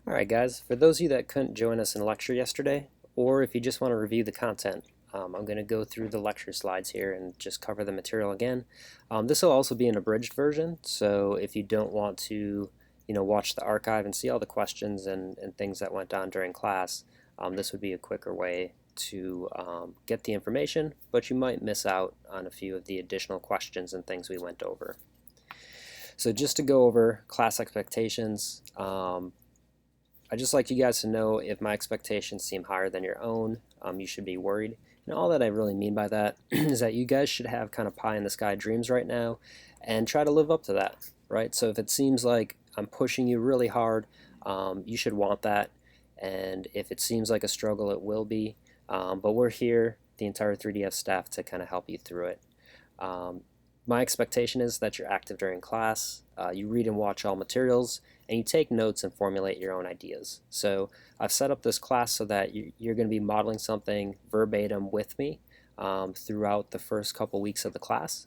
Alright guys, for those of you that couldn't join us in lecture yesterday, or if you just want to review the content, I'm going to go through the lecture slides here and just cover the material again. This will also be an abridged version, so if you don't want to watch the archive and see all the questions and things that went on during class, this would be a quicker way to get the information, but you might miss out on a few of the additional questions and things we went over. So just to go over class expectations, I'd just like you guys to know if my expectations seem higher than your own, you should be worried. And all that I really mean by that is that you guys should have kind of pie in the sky dreams right now and try to live up to that, right? So if it seems like I'm pushing you really hard, you should want that. And if it seems like a struggle, it will be. But we're here, the entire 3DS staff, to kind of help you through it. My expectation is that you're active during class, you read and watch all materials, and you take notes and formulate your own ideas. So I've set up this class so that you're going to be modeling something verbatim with me throughout the first couple weeks of the class.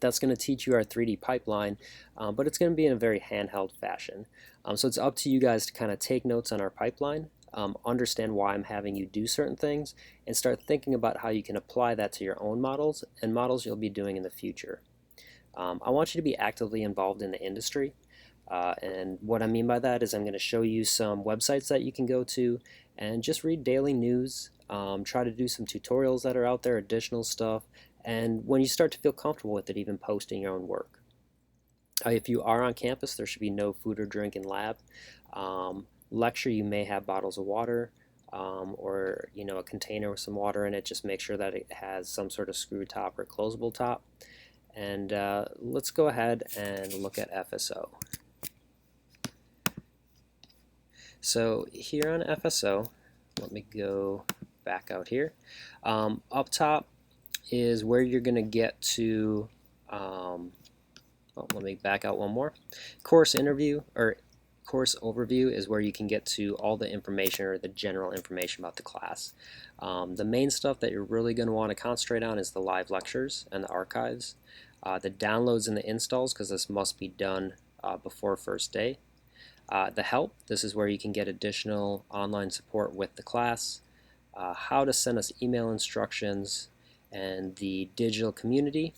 That's going to teach you our 3D pipeline, but it's going to be in a very handheld fashion. So it's up to you guys to kind of take notes on our pipeline, understand why I'm having you do certain things, and start thinking about how you can apply that to your own models and models you'll be doing in the future. I want you to be actively involved in the industry, and what I mean by that is I'm going to show you some websites that you can go to and just read daily news, try to do some tutorials that are out there, additional stuff, and when you start to feel comfortable with it, even posting your own work. If you are on campus, there should be no food or drink in lab. Lecture, you may have bottles of water or a container with some water in it. Just make sure that it has some sort of screw top or closable top. And let's go ahead and look at FSO. So here on FSO, let me go back out here. Up top is where you're going to get to, let me back out one more. Course overview is where you can get to all the information or the general information about the class. The main stuff that you're really going to want to concentrate on is the live lectures and the archives, the downloads and the installs, because this must be done before first day. The help, this is where you can get additional online support with the class, how to send us email instructions, and the digital community.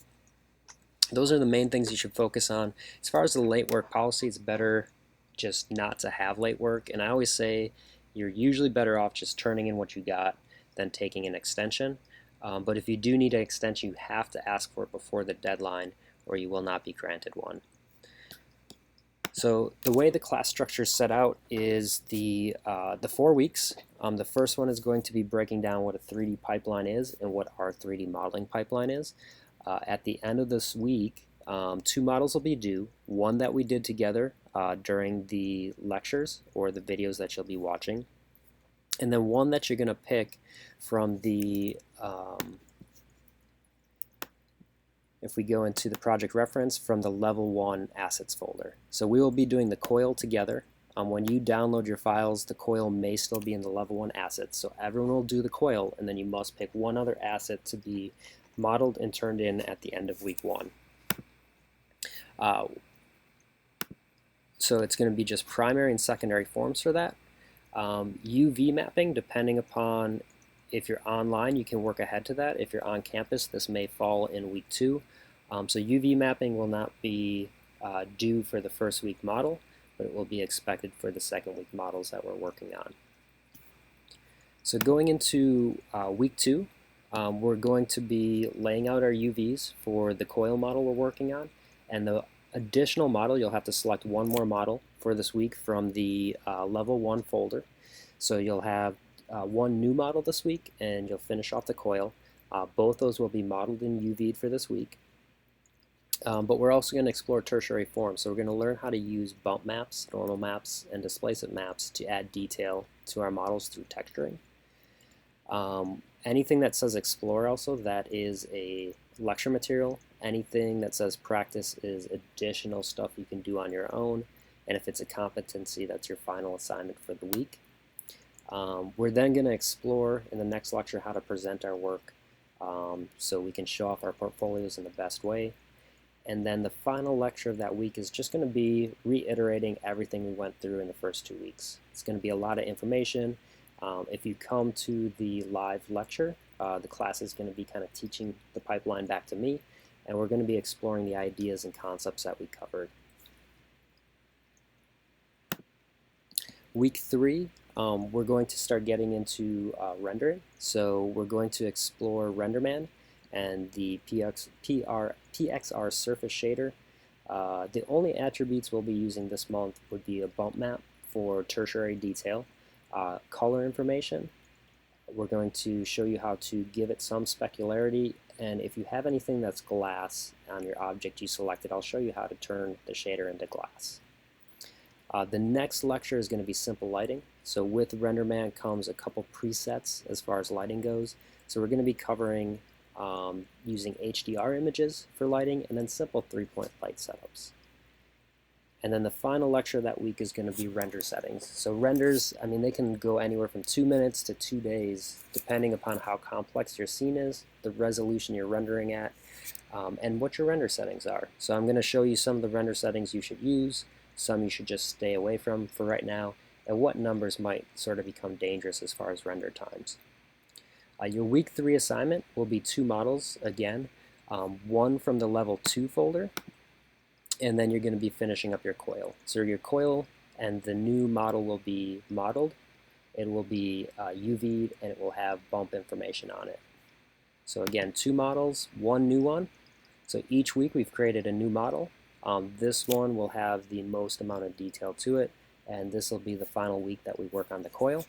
Those are the main things you should focus on. As far as the late work policy, it's better just not to have late work, and I always say you're usually better off just turning in what you got than taking an extension. But if you do need an extension, you have to ask for it before the deadline or you will not be granted one. So the way the class structure is set out is the 4 weeks. The first one is going to be breaking down what a 3D pipeline is and what our 3D modeling pipeline is. At the end of this week, 2 models will be due, one that we did together during the lectures or the videos that you'll be watching, and then one that you're going to pick from the, if we go into the project reference, from the level 1 assets folder. So we will be doing the coil together. When you download your files, the coil may still be in the level 1 assets. So everyone will do the coil, and then you must pick one other asset to be modeled and turned in at the end of week 1. So it's going to be just primary and secondary forms for that. UV mapping, depending upon if you're online, you can work ahead to that. If you're on campus, this may fall in week 2. So UV mapping will not be due for the first week model, but it will be expected for the second week models that we're working on. So going into week 2, we're going to be laying out our UVs for the coil model we're working on, and the additional model, you'll have to select one more model for this week from the level 1 folder. So you'll have one new model this week, and you'll finish off the coil. Both those will be modeled and UV'd for this week. But we're also going to explore tertiary forms. So we're going to learn how to use bump maps, normal maps, and displacement maps to add detail to our models through texturing. Anything that says explore also, that is a lecture material. Anything that says practice is additional stuff you can do on your own. And if it's a competency, that's your final assignment for the week. We're then going to explore in the next lecture how to present our work so we can show off our portfolios in the best way. And then the final lecture of that week is just going to be reiterating everything we went through in the first 2 weeks. It's going to be a lot of information. If you come to the live lecture, the class is going to be kind of teaching the pipeline back to me, and we're going to be exploring the ideas and concepts that we covered. Week 3, we're going to start getting into rendering. So we're going to explore RenderMan and the PXR surface shader. The only attributes we'll be using this month would be a bump map for tertiary detail, color information. We're going to show you how to give it some specularity, and if you have anything that's glass on your object you selected, I'll show you how to turn the shader into glass. The next lecture is going to be simple lighting. So with RenderMan comes a couple presets as far as lighting goes. So we're going to be covering using HDR images for lighting and then simple 3-point light setups. And then the final lecture that week is going to be render settings. So renders, I mean, they can go anywhere from 2 minutes to 2 days, depending upon how complex your scene is, the resolution you're rendering at, and what your render settings are. So I'm going to show you some of the render settings you should use, some you should just stay away from for right now, and what numbers might sort of become dangerous as far as render times. Your week 3 assignment will be 2 models again, one from the level 2 folder, and then you're going to be finishing up your coil. So your coil and the new model will be modeled, it will be UV'd, and it will have bump information on it. So again, 2 models, 1 new one. So each week we've created a new model. This one will have the most amount of detail to it, and this will be the final week that we work on the coil.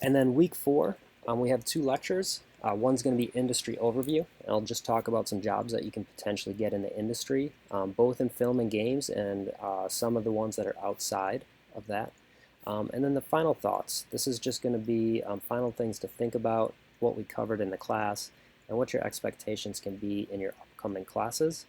And then week 4, we have 2 lectures. One's going to be industry overview, and I'll just talk about some jobs that you can potentially get in the industry, both in film and games, and some of the ones that are outside of that. And then the final thoughts. This is just going to be final things to think about, what we covered in the class, and what your expectations can be in your upcoming classes.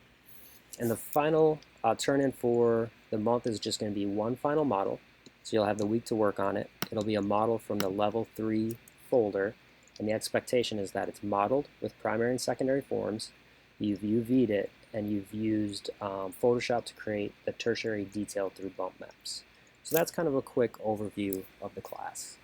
And the final turn-in for the month is just going to be 1 final model. So you'll have the week to work on it. It'll be a model from the level 3 folder, and the expectation is that it's modeled with primary and secondary forms, you've UV'd it, and you've used Photoshop to create the tertiary detail through bump maps. So that's kind of a quick overview of the class.